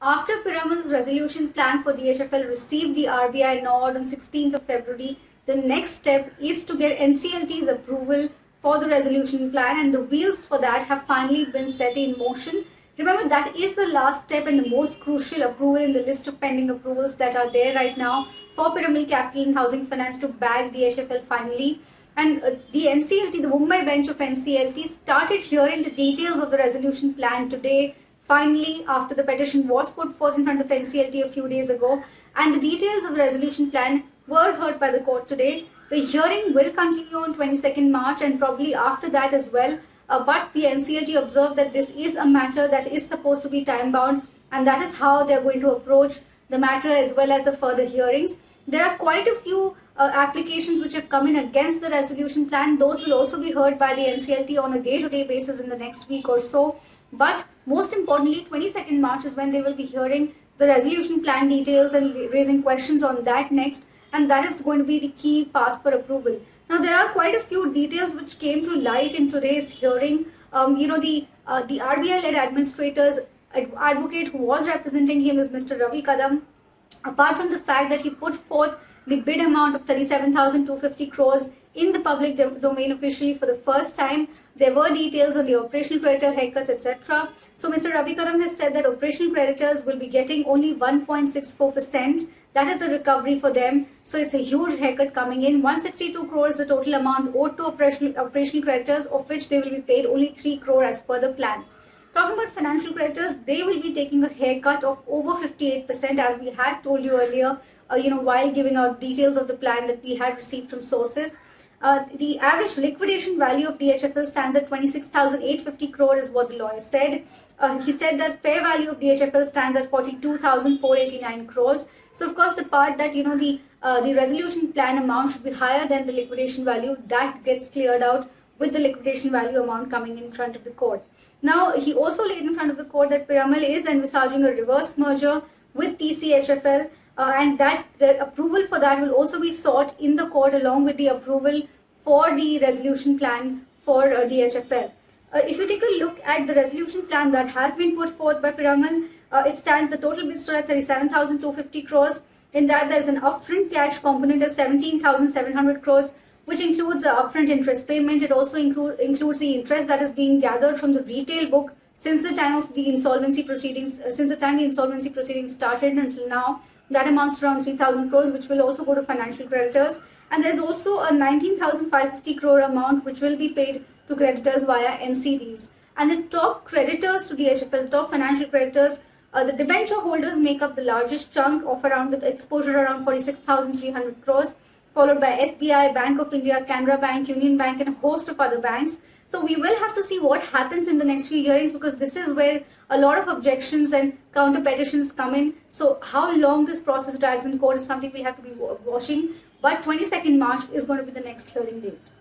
After Piramal's resolution plan for DHFL received the RBI nod on 16th of February, the next step is to get NCLT's approval for the resolution plan, and the wheels for that have finally been set in motion. Remember, that is the last step and the most crucial approval in the list of pending approvals that are there right now for Piramal Capital and Housing Finance to bag DHFL finally. And the NCLT, the Mumbai bench of NCLT, started hearing the details of the resolution plan today, finally, after the petition was put forth in front of NCLT a few days ago. And the details of the resolution plan were heard by the court today. The hearing will continue on 22nd March and probably after that as well. But the NCLT observed that this is a matter that is supposed to be time-bound, and that is how they're going to approach the matter as well as the further hearings. There are quite a few applications which have come in against the resolution plan. Those will also be heard by the NCLT on a day-to-day basis in the next week or so. But most importantly, 22nd March is when they will be hearing the resolution plan details and raising questions on that next. And that is going to be the key path for approval. Now, there are quite a few details which came to light in today's hearing. The RBI-led administrator's advocate who was representing him is Mr. Ravi Kadam. Apart from the fact that he put forth the bid amount of 37,250 crores in the public domain officially for the first time, there were details on the operational creditor haircuts, etc. So Mr. Ravi Kadam has said that operational creditors will be getting only 1.64%. That is the recovery for them. So it's a huge haircut coming in. 162 crores the total amount owed to operational creditors, of which they will be paid only 3 crore as per the plan. Talking about financial creditors, they will be taking a haircut of over 58%, as we had told you earlier, while giving out details of the plan that we had received from sources. The average liquidation value of DHFL stands at 26,850 crore is what the lawyer said. He said that fair value of DHFL stands at 42,489 crores. So of course the part that the resolution plan amount should be higher than the liquidation value, that gets cleared out with the liquidation value amount coming in front of the court. Now, he also laid in front of the court that Piramal is envisaging a reverse merger with TCHFL, and that the approval for that will also be sought in the court along with the approval for the resolution plan for DHFL. If you take a look at the resolution plan that has been put forth by Piramal, it stands the total bid stood at 37,250 crores. In that, there is an upfront cash component of 17,700 crores, which includes the upfront interest payment. It also includes the interest that is being gathered from the retail book since the time of the insolvency proceedings, started until now. That amounts to around 3,000 crores, which will also go to financial creditors. And there's also a 19,550 crore amount which will be paid to creditors via NCDs. And the top creditors to DHFL, top financial creditors, the debenture holders make up the largest chunk of around, with exposure around 46,300 crores. Followed by SBI, Bank of India, Canara Bank, Union Bank, and a host of other banks. So we will have to see what happens in the next few hearings, because this is where a lot of objections and counter petitions come in. So how long this process drags in court is something we have to be watching. But 22nd March is going to be the next hearing date.